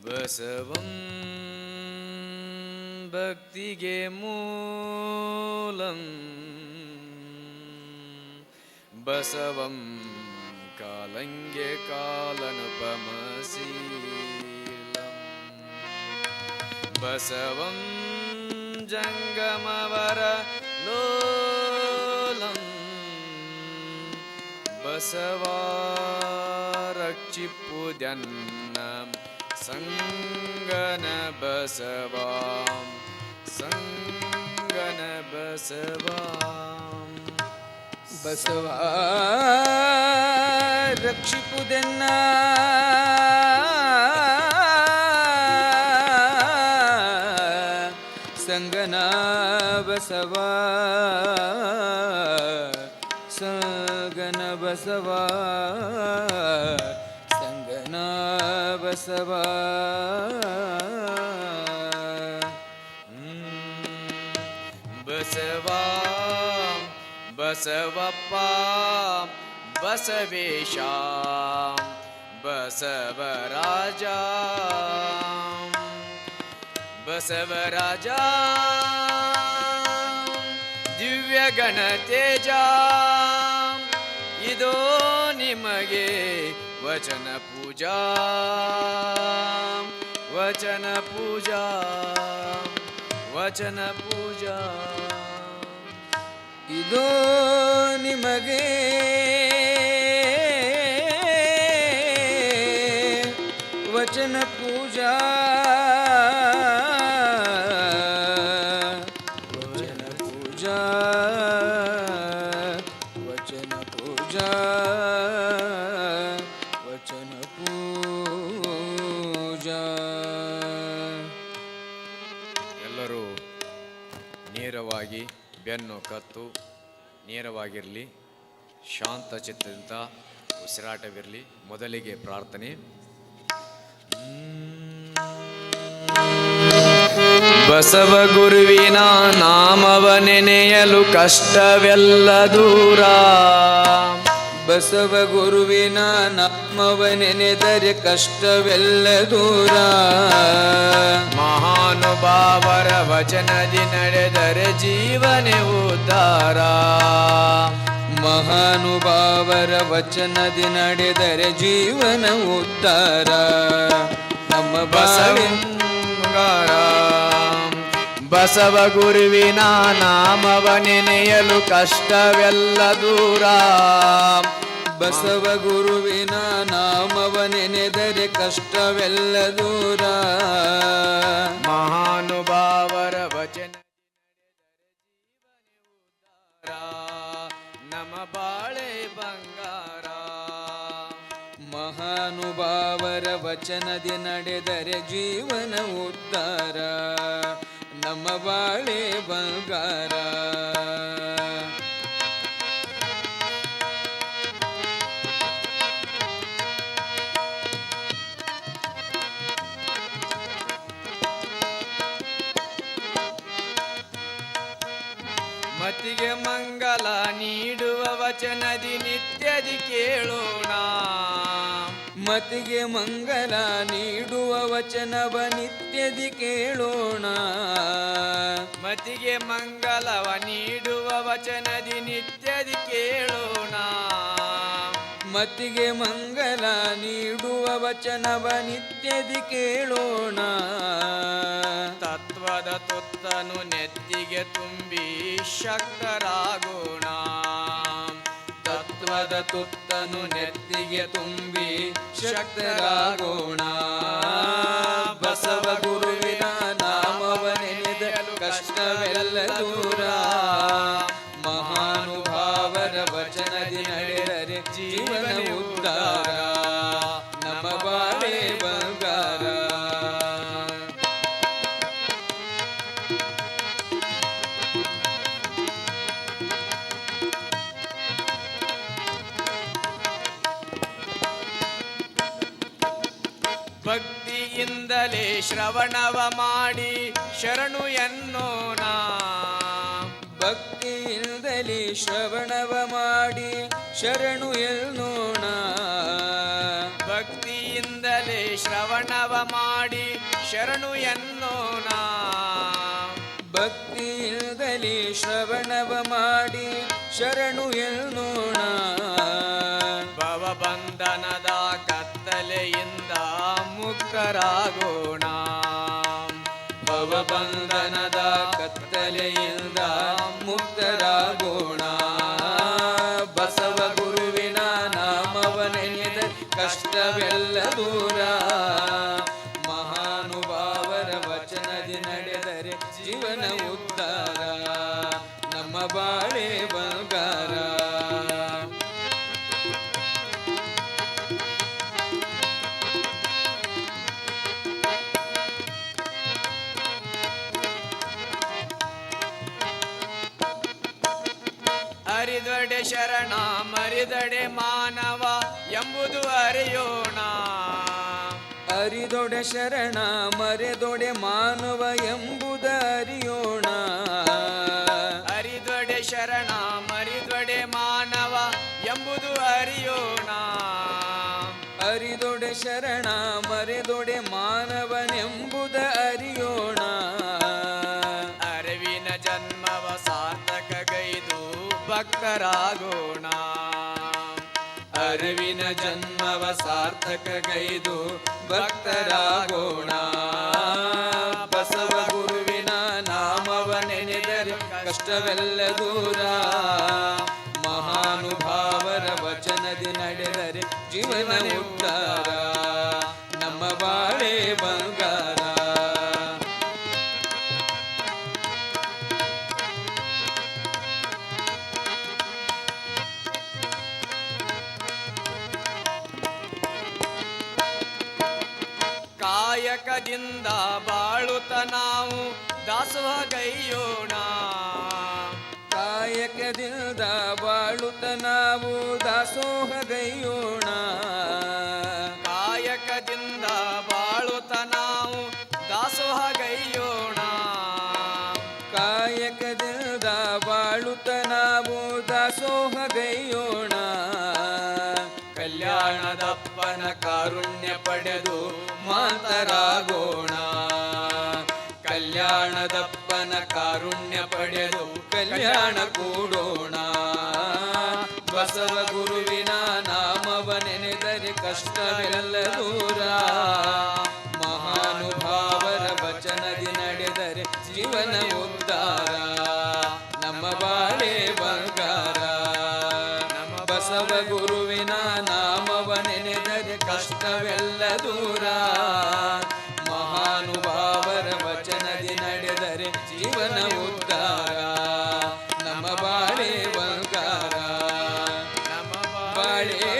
ಬಸವಂ ಭಕ್ತಿಗೆ ಮೂಲಂ ಬಸವಂ ಕಾಲಂಗೆ ಕಾಲನುಪಮಶೀಲಂ ಬಸವಂ ಜಂಗಮವರ ಲೋಲಂ ಬಸವಾ ರಕ್ಷಿಪುದನ್ನ ಸಂಗನ ಬಸವಾಂ ಸಂಗನ ಬಸವಾಂ ಬಸವ ರಕ್ಷಿಪುದನ್ನ ಸಂಗನ ಬಸವ ಸಂಗನ ಬಸವ ಸಂಗನ ಬಸವ ಬಸವಾ ಬಸವಪ್ಪ ಬಸವೇಶ ಬಸವರಾಜ ಬಸವರಾಜ ದಿವ್ಯ ಗಣತೇಜ ಇದೋ ನಿಮಗೆ ವಚನ ಪೂಜಾ ವಚನ ಪೂಜಾ ವಚನ ಪೂಜಾ ಇದೋ ನಿಮಗೆ ವಚನ ಪೂಜಾ ವಚನ ಪೂಜಾ ವಚನ ಪೂಜಾ ವಚನ ಪೂಜಾ. ಎಲ್ಲರೂ ನೇರವಾಗಿ ಬೆನ್ನು ಕತ್ತು ನೇರವಾಗಿರಲಿ, ಶಾಂತ ಚಿತ್ತದಿಂದ ಉಸಿರಾಟವಿರಲಿ. ಮೊದಲಿಗೆ ಪ್ರಾರ್ಥನೆ. ಬಸವ ಗುರುವಿನ ನಾಮವ ನೆನೆಯಲು ಕಷ್ಟವೆಲ್ಲ ದೂರ, ಬಸವ ಗುರುವಿನ ನಾಮವ ನೆನೆದರೆ ಕಷ್ಟವೆಲ್ಲ ದೂರ. ಮಹಾನುಭಾವರ ವಚನದಿ ನಡೆದರೆ ಜೀವನೇ ಉದ್ಧಾರ, ಮಹಾನುಭಾವರ ವಚನದಿ ನಡೆದರೆ ಜೀವನ ಉದ್ಧಾರ. ನಮ್ಮ ಬಸವಂಗಾರ ಬಸವ ಗುರುವಿನ ನಾಮವ ನೆನೆಯಲು ಕಷ್ಟವೆಲ್ಲ ದೂರ, ಬಸವ ಗುರುವಿನ ನಾಮವ ನೆನೆದರೆ ಕಷ್ಟವೆಲ್ಲ ದೂರ. ಮಹಾನುಭಾವರ ವಚನ ನಮ್ಮ ಬಾಳೆ ಬಂಗಾರ, ಮಹಾನುಭಾವರ ವಚನದಿ ನಡೆದರೆ ಜೀವನ ಉದ್ಧಾರ, ನಮ್ಮ ಬಾಳೆ ಬಂಗಾರ. ಮತಿಗೆ ಮಂಗಲ ನೀಡುವ ವಚನದಿ ನಿತ್ಯದಿ ಕೇಳೋಣ, ಮತಿಗೆ ಮಂಗಲ ನೀಡುವ ವಚನವ ನಿತ್ಯದಿ ಕೇಳೋಣ. ಮತಿಗೆ ಮಂಗಲವ ನೀಡುವ ವಚನದಿ ನಿತ್ಯದಿ ಕೇಳೋಣ, ಮತಿಗೆ ಮಂಗಲ ನೀಡುವ ವಚನವ ನಿತ್ಯದಿ ಕೇಳೋಣ. ತತ್ವದ ತುತ್ತನು ನೆತ್ತಿಗೆ ತುಂಬಿ ಶಕ್ತರಾಗೋಣ, ತತ್ವದ ತುತ್ತನು ನೆತ್ತಿಗೆ ತುಂಬಿ ಶಕ್ತರಾಗೋಣ. ಬಸವ ಗುರುವಿನ ನಾಮವ ನೆನೆದಲು ಕಷ್ಟವೆಲ್ಲ ದೂರ, ಮಹಾನುಭಾವರ ವಚನದಿ ನಡೆದರೆ ಜೀವನ ಉದ್ಧಾರ, ನಮ್ಮ ಬಾಳೆ ಬಂಗಾರ. ಭಕ್ತಿಯಿಂದಲೇ ಶ್ರವಣವ ಮಾಡಿ ಶರಣು ಎನ್ನೋಣ, ಭಕ್ತಿಯಿಂದಲೇ ಶ್ರವಣವ ಮಾಡಿ ಶರಣು ಎನ್ನೋಣ. ಭಕ್ತಿಯಿಂದಲೇ ಶ್ರವಣವ ಮಾಡಿ ಶರಣು ಎನ್ನೋಣ. ಭಕ್ತಿಯಿಂದಲೇ ಶ್ರವಣವ ಮಾಡಿ ಶರಣು ಎನ್ನೋಣ. ಭವಬಂಧನದ ಕತ್ತಲೆಯಿಂದ ಮುಕ್ತರಾಗೋಣ. ಭವಬಂಧನದ ಕತ್ತಲೆಯಿಂದ ಮುಕ್ತರಾಗೋಣ. ಬಸವ ಗುರುವಿನ ನಾಮವ ನೆನೆದ ಕಷ್ಟವೆಲ್ಲ ದೂರ. ಮಹಾನುಭಾವರ ವಚನದಿ ನಡೆದರೆ ಜೀವನ ಉದ್ಧಾರ. ನಮ್ಮ ಬಾಳೆ ಬಂಗಾರ. ಅರಿದೊಡೆ ಶರಣ ಮರಿದಡೆ ಮಾನವ ಎಂಬುದು ಅರಿಯೋಣ. ಅರಿದೊಡೆ ಶರಣ ಮರೆದೊಡೆ ಮಾನವ ಎಂಬುದ ಅರಿಯೋಣ. ಅರಿದೊಡೆ ಶರಣ ಮರಿದೊಡೆ ಮಾನವ ಎಂಬುದು ಅರಿಯೋಣ. ಅರಿದೊಡೆ ಶರಣ ಮರೆದೊಡೆ ಮಾನವನೆಂಬುದ ಅರಿಯೋಣ. ಅರಿವಿನ ಜನ್ಮವ ಸಾರ್ಥಕಗೈದು ಭಕ್ತರಾಗೋಣ. ಅರಿವಿನ ಜನ್ಮವ ಸಾರ್ಥಕಗೈದು ಭಕ್ತರಾಗೋಣ. ಬಸವ ಗುರುವಿನ ನಾಮವ ನೆನೆದರೆ ಕಷ್ಟವೆಲ್ಲ ದೂರ. ಮಹಾನುಭಾವರ ವಚನದಿ ನಡೆದರೆ ಜೀವನ ಉದ್ಧಾರ. ನಮ್ಮ ಬಾಳೆ ಬಂಗಾರ. ಕಾಯಕದಿಂದ ಬಾಳುತ್ತ ನಾವು ದಾಸೋಹಗೈಯೋಣ. ಕಾಯಕದಿಂದ ಬಾಳುತ್ತ ನಾವು ದಾಸೋಹಗೈಯೋಣ. ಕಾಯಕದಿಂದ ಬಾಳುತ್ತ ನಾವು ದಾಸೋಹಗೈಯೋಣ. ಕಾಯಕದಿಂದ ಬಾಳುತ್ತ ನಾವು ದಾಸೋಹಗೈಯೋಣ. ಕಲ್ಯಾಣದಪ್ಪನ ಕಾರುಣ್ಯ ಪಡೆದು ಮಾತರಾಗೋಣ. ಕಲ್ಯಾಣದಪ್ಪನ ಕಾರುಣ್ಯ ಪಡೆದು ಕಲ್ಯಾಣ ಕೂಡೋಣ. ಬಸವ ಗುರುವಿನ ನಾಮವ ನೆನೆದರೆ ಕಷ್ಟವೆಲ್ಲ ದೂರ. ಮಹಾನುಭಾವರ ವಚನದಿ ನಡೆದರೆ ಜೀವನ ಉದ್ಧಾರ. ನಮ್ಮ ಬಾಳೆ ಬಂಗಾರ. ಬಸವ ಗುರುವಿನ ನಾಮವ ನೆನೆದರೆ ಕಷ್ಟವೆಲ್ಲ ದೂರ. ಮಹಾನುಭಾವರ ವಚನದಿ ನಡೆದರೆ ಜೀವನ ಉದ್ಧಾರ. ನಮ್ಮ ಬಾಳೆ ಬಂಗಾರ. ನಮ್ಮ ಬಾಳೆ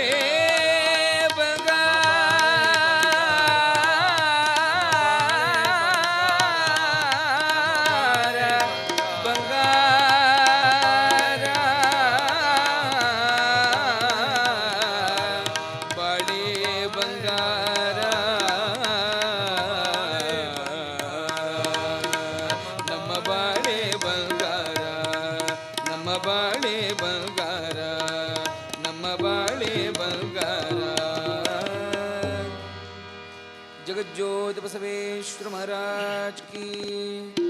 जगज्योति बसवेश्वर महाराज की।